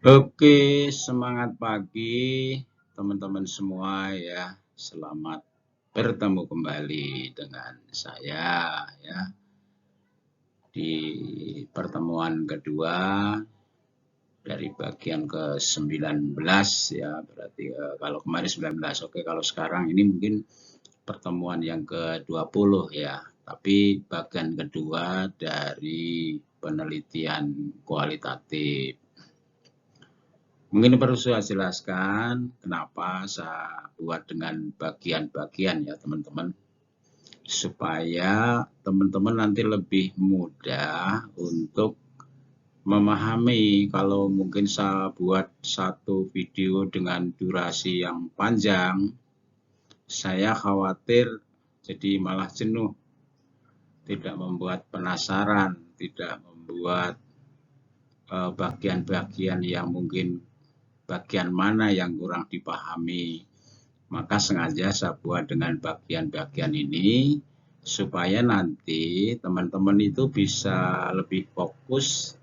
Oke, semangat pagi teman-teman semua ya. Selamat bertemu kembali dengan saya ya di pertemuan kedua dari bagian ke-19 ya. Berarti kalau kemarin 19. Oke, kalau sekarang ini mungkin pertemuan yang ke-20 ya. Tapi bagian kedua dari penelitian kualitatif. Mungkin perlu saya jelaskan kenapa saya buat dengan bagian-bagian ya teman-teman. Supaya teman-teman nanti lebih mudah untuk memahami. Kalau mungkin saya buat satu video dengan durasi yang panjang, saya khawatir jadi malah jenuh. Tidak membuat penasaran, tidak membuat bagian-bagian yang mungkin bagian mana yang kurang dipahami. Maka sengaja saya buat dengan bagian-bagian ini supaya nanti teman-teman itu bisa lebih fokus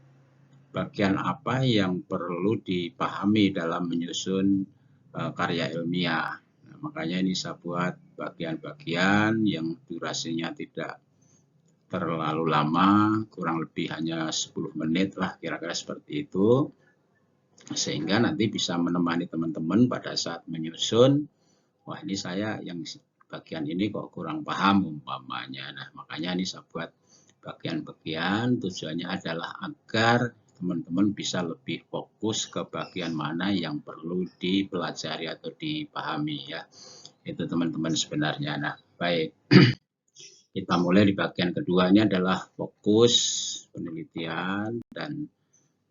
bagian apa yang perlu dipahami dalam menyusun karya ilmiah. Nah, makanya ini saya buat bagian-bagian yang durasinya tidak terlalu lama, kurang lebih hanya 10 menit lah kira-kira seperti itu. Sehingga nanti bisa menemani teman-teman pada saat menyusun, wah ini saya yang bagian ini kok kurang paham umpamanya. Nah makanya ini saya buat bagian-bagian, tujuannya adalah agar teman-teman bisa lebih fokus ke bagian mana yang perlu dipelajari atau dipahami ya. Itu teman-teman sebenarnya. Nah baik, kita mulai di bagian kedua. Ini adalah fokus penelitian dan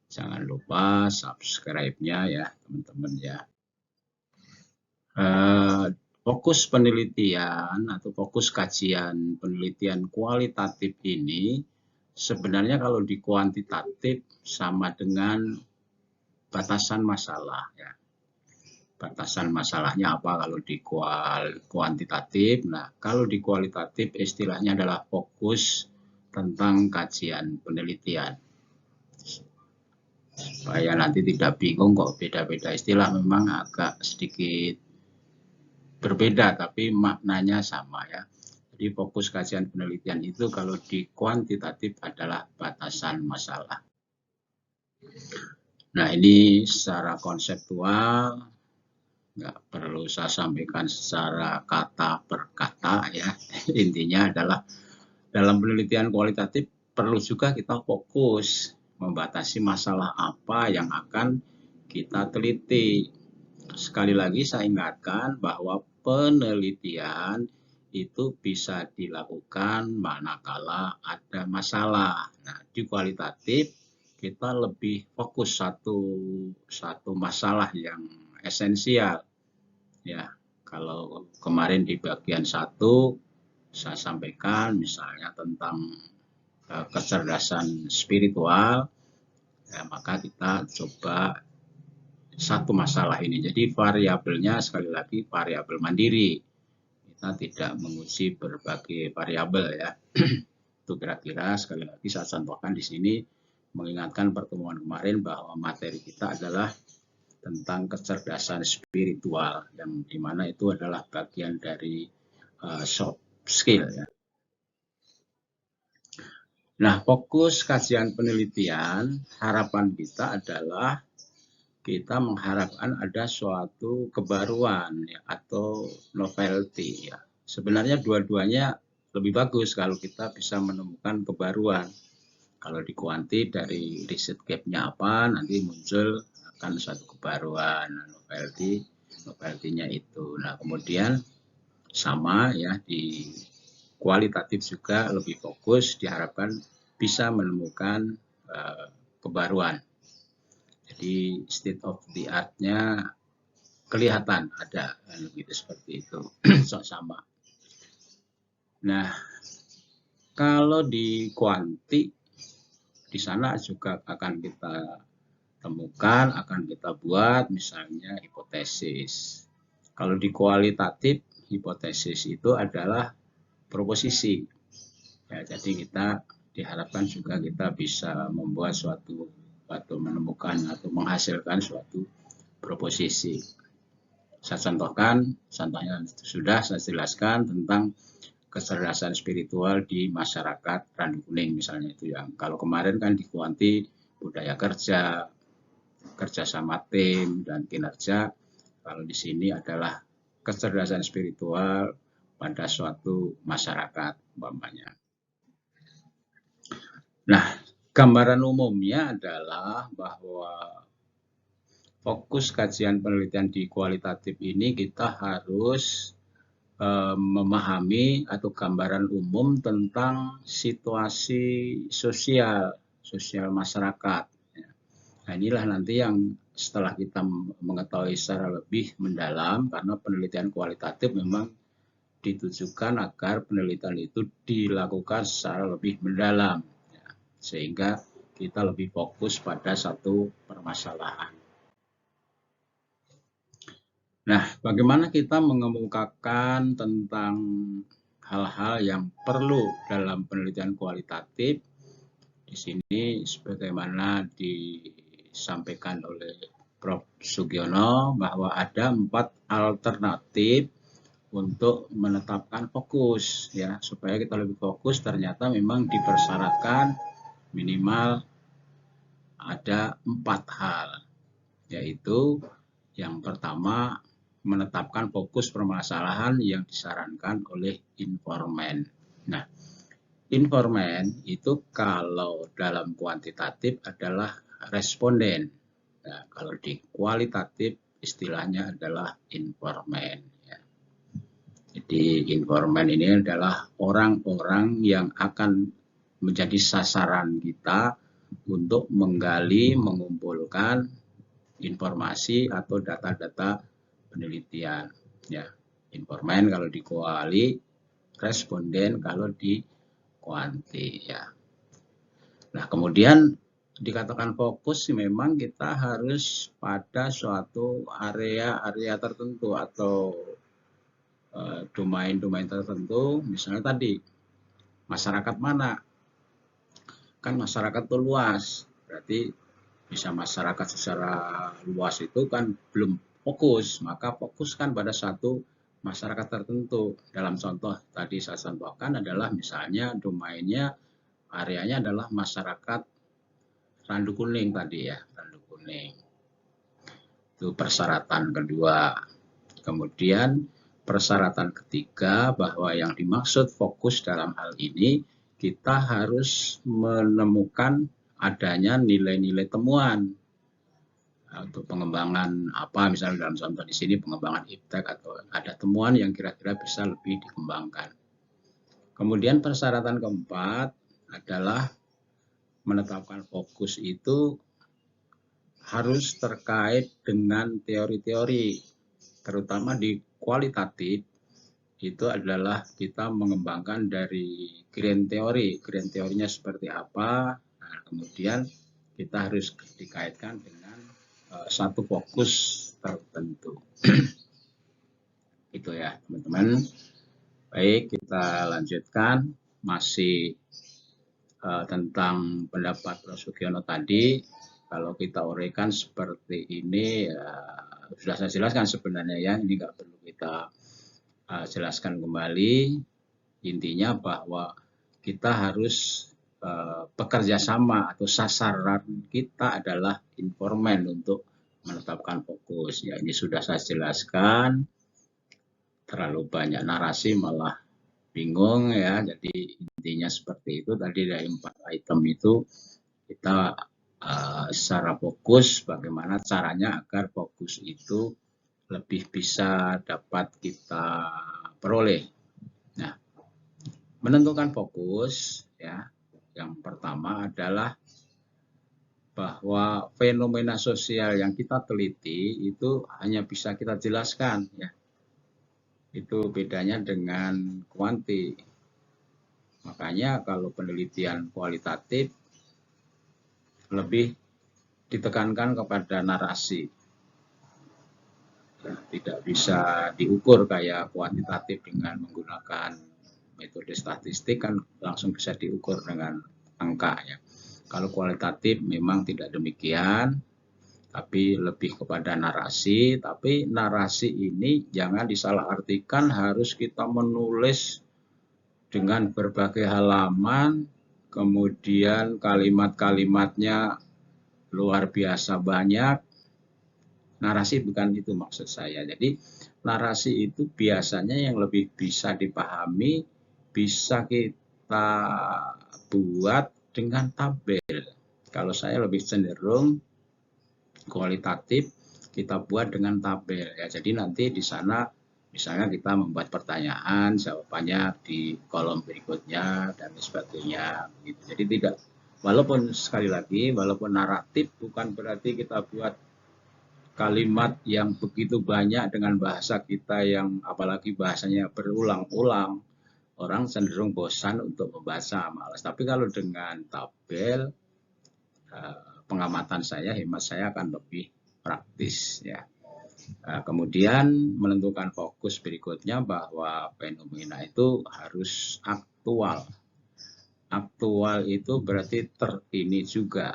jangan lupa subscribe-nya ya teman-teman ya. Fokus penelitian atau fokus kajian penelitian kualitatif ini sebenarnya kalau di kuantitatif sama dengan batasan masalah ya. Batasan masalahnya apa kalau di kuantitatif? Nah, kalau di kualitatif istilahnya adalah fokus tentang kajian penelitian. Supaya nanti tidak bingung kok beda-beda istilah, memang agak sedikit berbeda tapi maknanya sama ya. Jadi fokus kajian penelitian itu kalau di kuantitatif adalah batasan masalah. Nah ini secara konseptual nggak perlu saya sampaikan secara kata per kata ya. Intinya adalah dalam penelitian kualitatif perlu juga kita fokus membatasi masalah apa yang akan kita teliti. Sekali lagi saya ingatkan bahwa penelitian itu bisa dilakukan manakala ada masalah. Nah, di kualitatif kita lebih fokus satu masalah yang esensial. Ya, kalau kemarin di bagian 1 saya sampaikan misalnya tentang kecerdasan spiritual, ya, maka kita coba satu masalah ini. Jadi variabelnya sekali lagi variabel mandiri. Kita tidak menguji berbagai variabel ya. Itu kira-kira sekali lagi saya contohkan di sini mengingatkan pertemuan kemarin bahwa materi kita adalah tentang kecerdasan spiritual yang dimana itu adalah bagian dari soft skill ya. Nah, fokus kajian penelitian harapan kita adalah kita mengharapkan ada suatu kebaruan ya, atau novelty ya. Sebenarnya dua-duanya lebih bagus kalau kita bisa menemukan kebaruan. Kalau di kuanti dari riset gap-nya apa, nanti muncul akan suatu kebaruan novelty-nya itu. Nah, kemudian sama ya di kualitatif juga lebih fokus diharapkan bisa menemukan kebaruan. Jadi state of the art-nya kelihatan ada gitu seperti itu. Sama. Nah, kalau di kuanti di sana juga akan kita temukan, akan kita buat misalnya hipotesis. Kalau di kualitatif hipotesis itu adalah proposisi. Ya, jadi kita diharapkan juga kita bisa membuat suatu atau menemukan atau menghasilkan suatu proposisi. Saya contohkan, contohnya sudah saya jelaskan tentang kecerdasan spiritual di masyarakat Randu Kuning misalnya, itu yang kalau kemarin kan di Kuanti budaya kerja, kerjasama tim dan kinerja. Kalau di sini adalah kecerdasan spiritual pada suatu masyarakat umpamanya. Nah, gambaran umumnya adalah bahwa fokus kajian penelitian di kualitatif ini kita harus memahami atau gambaran umum tentang situasi sosial masyarakat. Nah, inilah nanti yang setelah kita mengetahui secara lebih mendalam, karena penelitian kualitatif memang ditujukan agar penelitian itu dilakukan secara lebih mendalam, sehingga kita lebih fokus pada satu permasalahan. Nah, bagaimana kita mengemukakan tentang hal-hal yang perlu dalam penelitian kualitatif? Di sini sebagaimana disampaikan oleh Prof. Sugiono bahwa ada 4 alternatif untuk menetapkan fokus, ya, supaya kita lebih fokus. Ternyata memang dipersyaratkan minimal ada 4 hal, yaitu yang pertama, menetapkan fokus permasalahan yang disarankan oleh informan. Nah, informan itu kalau dalam kuantitatif adalah responden. Nah, kalau di kualitatif istilahnya adalah informan. Ya. Jadi informan ini adalah orang-orang yang akan menjadi sasaran kita untuk menggali, mengumpulkan informasi atau data-data penelitian, ya. Informan kalau di kuali, responden kalau di kuanti, ya. Nah, kemudian dikatakan fokus, memang kita harus pada suatu area tertentu atau domain-domain tertentu. Misalnya tadi masyarakat mana, kan masyarakat itu luas, berarti bisa masyarakat secara luas itu kan belum fokus, maka fokuskan pada satu masyarakat tertentu. Dalam contoh tadi saya contohkan adalah misalnya domainnya, areanya adalah masyarakat Randu Kuning tadi, ya, Randu Kuning. Itu persyaratan kedua. Kemudian persyaratan ketiga bahwa yang dimaksud fokus dalam hal ini, kita harus menemukan adanya nilai-nilai temuan untuk pengembangan apa, misalnya dalam contoh di sini pengembangan iptek, atau ada temuan yang kira-kira bisa lebih dikembangkan. Kemudian persyaratan keempat adalah menetapkan fokus itu harus terkait dengan teori-teori, terutama di kualitatif. Itu adalah kita mengembangkan dari grand teori. Grand teorinya seperti apa? Nah, kemudian kita harus dikaitkan dengan satu fokus tertentu. Itu ya, teman-teman. Baik, kita lanjutkan. Masih tentang pendapat Prof. Sugiono tadi. Kalau kita uraikan seperti ini, sudah saya jelaskan sebenarnya, ya. Ini nggak perlu kita jelaskan kembali. Intinya bahwa kita harus bekerja sama, atau sasaran kita adalah informan untuk menetapkan fokus. Ya, ini sudah saya jelaskan. Terlalu banyak narasi malah bingung, ya. Jadi intinya seperti itu. Tadi dari 4 item itu kita secara fokus, bagaimana caranya agar fokus itu lebih bisa dapat kita peroleh. Nah, menentukan fokus, ya, yang pertama adalah bahwa fenomena sosial yang kita teliti itu hanya bisa kita jelaskan, ya. Itu bedanya dengan kuanti. Makanya kalau penelitian kualitatif lebih ditekankan kepada narasi. Ya, tidak bisa diukur kayak kuantitatif dengan menggunakan metode statistik, kan langsung bisa diukur dengan angka, ya. Kalau kualitatif memang tidak demikian, tapi lebih kepada narasi. Tapi narasi ini jangan disalahartikan harus kita menulis dengan berbagai halaman, kemudian kalimat-kalimatnya luar biasa banyak. Narasi bukan itu maksud saya. Jadi narasi itu biasanya yang lebih bisa dipahami, bisa kita buat dengan tabel. Kalau saya lebih cenderung kualitatif kita buat dengan tabel ya. Jadi nanti di sana misalnya kita membuat pertanyaan, jawabannya di kolom berikutnya dan sebagainya. Gitu. Jadi tidak, walaupun sekali lagi, walaupun naratif bukan berarti kita buat kalimat yang begitu banyak dengan bahasa kita yang apalagi bahasanya berulang-ulang. Orang cenderung bosan untuk membaca, malas. Tapi kalau dengan tabel, pengamatan saya, hemat saya akan lebih praktis ya. Kemudian menentukan fokus berikutnya bahwa fenomena itu harus aktual. Aktual itu berarti terkini juga,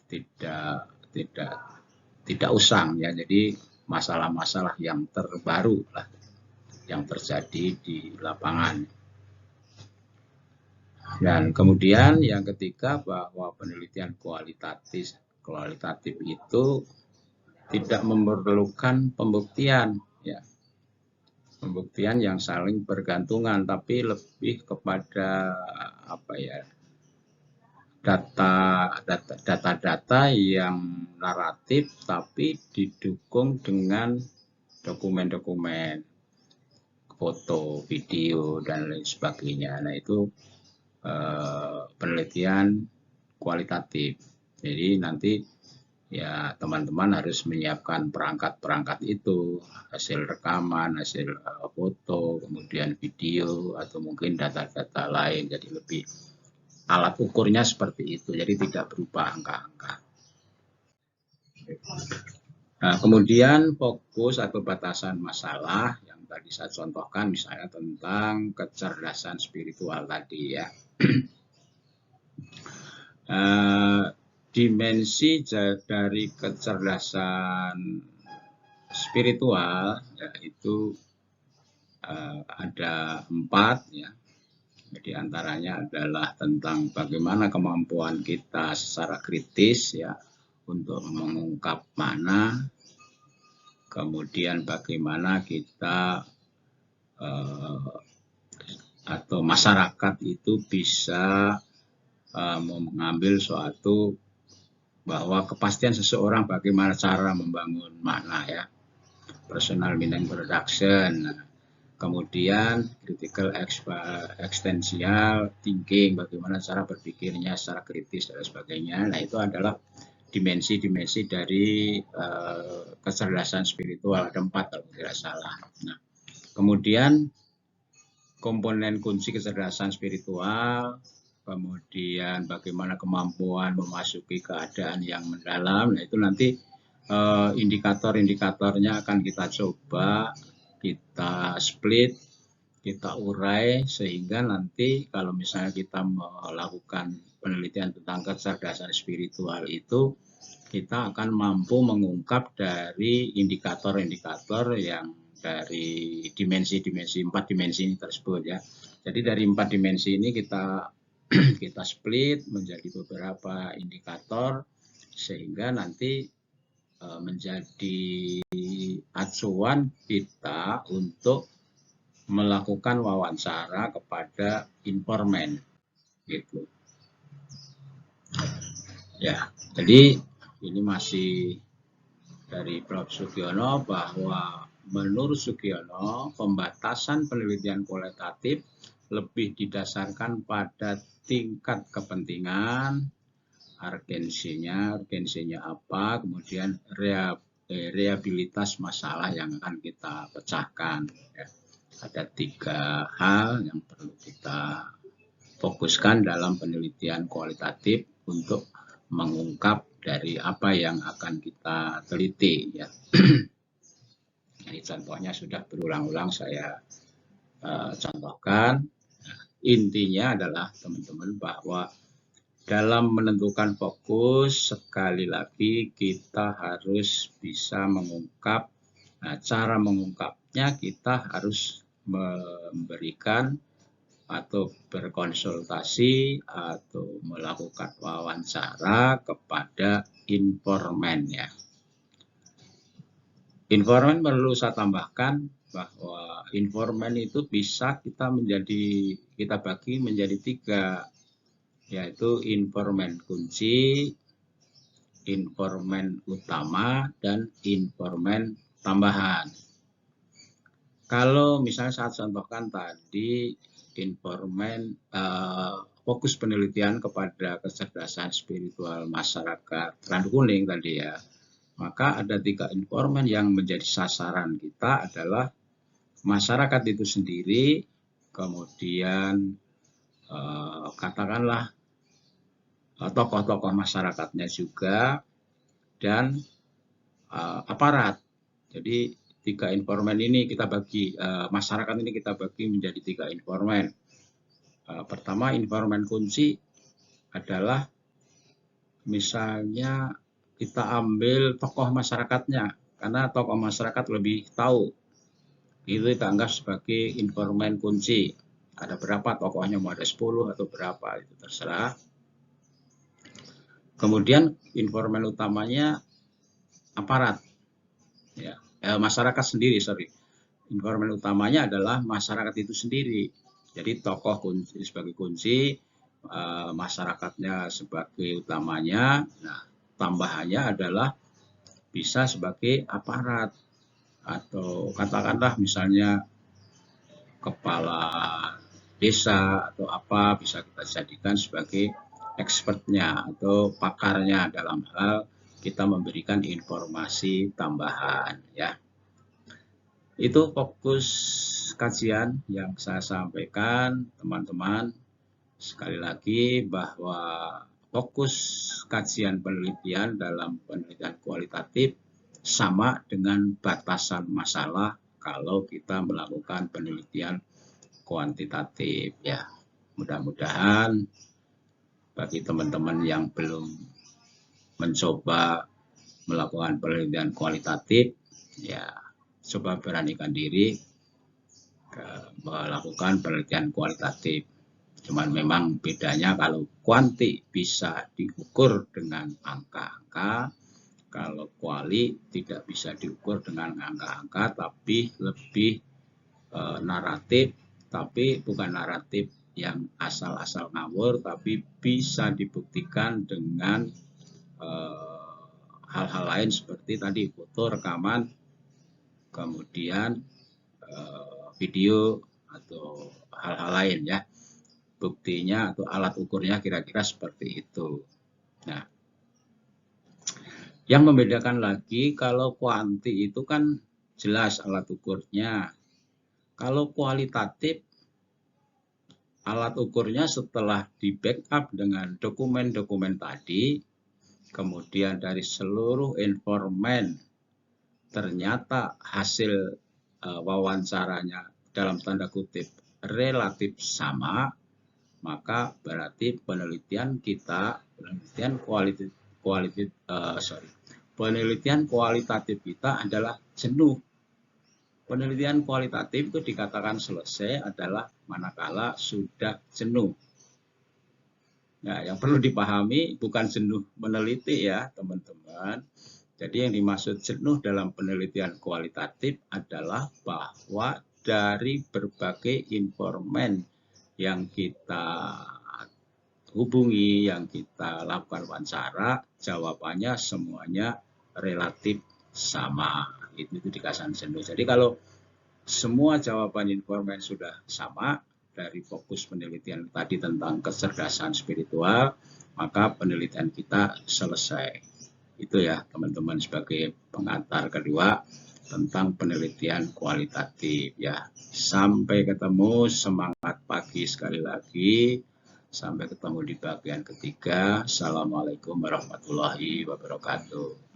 tidak usang ya. Jadi masalah-masalah yang terbaru lah yang terjadi di lapangan. Dan kemudian yang ketiga bahwa penelitian kualitatif itu tidak memerlukan pembuktian ya. Pembuktian yang saling bergantungan, tapi lebih kepada apa ya? Data-data yang naratif tapi didukung dengan dokumen-dokumen, foto, video dan lain sebagainya. Nah, itu penelitian kualitatif. Jadi nanti ya teman-teman harus menyiapkan perangkat-perangkat itu, hasil rekaman, hasil foto, kemudian video atau mungkin data-data lain. Jadi lebih alat ukurnya seperti itu. Jadi tidak berupa angka-angka. Nah, kemudian fokus atau batasan masalah yang tadi saya contohkan misalnya tentang kecerdasan spiritual tadi ya. Dimensi dari kecerdasan spiritual yaitu ada 4 ya. Di antaranya adalah tentang bagaimana kemampuan kita secara kritis ya untuk mengungkap makna, kemudian bagaimana kita atau masyarakat itu bisa mengambil suatu bahwa kepastian seseorang bagaimana cara membangun makna ya, personal meaning production. Kemudian critical existential thinking, bagaimana cara berpikirnya secara kritis dan sebagainya. Nah, itu adalah dimensi-dimensi dari kecerdasan spiritual, ada 4 kalau tidak salah. Nah, kemudian komponen kunci kecerdasan spiritual, kemudian bagaimana kemampuan memasuki keadaan yang mendalam. Nah, itu nanti indikator-indikatornya akan kita coba, kita split, kita urai, sehingga nanti kalau misalnya kita melakukan penelitian tentang kecerdasan spiritual itu, kita akan mampu mengungkap dari indikator-indikator yang dari dimensi-dimensi 4 dimensi ini tersebut ya. Jadi dari 4 dimensi ini kita split menjadi beberapa indikator sehingga nanti menjadi acuan kita untuk melakukan wawancara kepada informan gitu. Ya, jadi ini masih dari Prof. Sugiono bahwa menurut Sugiono pembatasan penelitian kualitatif lebih didasarkan pada tingkat kepentingan, urgensinya apa, kemudian reabilitas masalah yang akan kita pecahkan. Ya. Ada 3 hal yang perlu kita fokuskan dalam penelitian kualitatif untuk mengungkap dari apa yang akan kita teliti. Ya. Ini contohnya sudah berulang-ulang saya contohkan. Intinya adalah teman-teman bahwa dalam menentukan fokus, sekali lagi kita harus bisa mengungkap. Nah, cara mengungkapnya kita harus memberikan atau berkonsultasi atau melakukan wawancara kepada informan ya. Informan perlu saya tambahkan bahwa informan itu bisa kita bagi menjadi 3, yaitu informan kunci, informan utama, dan informan tambahan. Kalau misalnya saya contohkan tadi informan fokus penelitian kepada kecerdasan spiritual masyarakat Randu Kuning tadi ya, maka ada 3 informan yang menjadi sasaran kita adalah masyarakat itu sendiri, kemudian katakanlah tokoh-tokoh masyarakatnya juga, dan aparat. Jadi 3 informan ini kita bagi, masyarakat ini kita bagi menjadi 3 informan. Pertama, informan kunci adalah misalnya kita ambil tokoh masyarakatnya, karena tokoh masyarakat lebih tahu. Itu kita anggap sebagai informan kunci. Ada berapa tokohnya, mau ada 10 atau berapa, itu terserah. Kemudian informan utamanya aparat, ya, masyarakat sendiri, Informan utamanya adalah masyarakat itu sendiri. Jadi tokoh kunci sebagai kunci, masyarakatnya sebagai utamanya. Nah, tambahannya adalah bisa sebagai aparat atau katakanlah misalnya kepala desa atau apa, bisa kita jadikan sebagai expertnya atau pakarnya dalam hal kita memberikan informasi tambahan ya. Itu fokus kajian yang saya sampaikan teman-teman. Sekali lagi bahwa fokus kajian penelitian dalam penelitian kualitatif sama dengan batasan masalah kalau kita melakukan penelitian kuantitatif ya. Mudah-mudahan bagi teman-teman yang belum mencoba melakukan penelitian kualitatif ya, coba beranikan diri melakukan penelitian kualitatif. Cuman memang bedanya kalau kuanti bisa diukur dengan angka-angka, kalau kuali tidak bisa diukur dengan angka-angka, tapi lebih naratif, tapi bukan naratif yang asal-asal ngawur, tapi bisa dibuktikan dengan hal-hal lain seperti tadi foto, rekaman, kemudian video atau hal-hal lain ya. Buktinya atau alat ukurnya kira-kira seperti itu. Nah, yang membedakan lagi kalau kuanti itu kan jelas alat ukurnya. Kalau kualitatif, alat ukurnya setelah di backup dengan dokumen-dokumen tadi, kemudian dari seluruh informan ternyata hasil wawancaranya dalam tanda kutip relatif sama, maka berarti penelitian kita, penelitian kualitatif kita adalah jenuh. Penelitian kualitatif itu dikatakan selesai adalah manakala sudah jenuh. Nah, yang perlu dipahami bukan jenuh meneliti ya, teman-teman. Jadi yang dimaksud jenuh dalam penelitian kualitatif adalah bahwa dari berbagai informan yang kita hubungi, yang kita lakukan wawancara, jawabannya semuanya relatif sama. Itu dikatakan jenuh. Jadi kalau semua jawaban informan sudah sama dari fokus penelitian tadi tentang kecerdasan spiritual, maka penelitian kita selesai. Itu ya teman-teman sebagai pengantar kedua tentang penelitian kualitatif ya. Sampai ketemu, semangat pagi sekali lagi. Sampai ketemu di bagian ketiga. Assalamualaikum warahmatullahi wabarakatuh.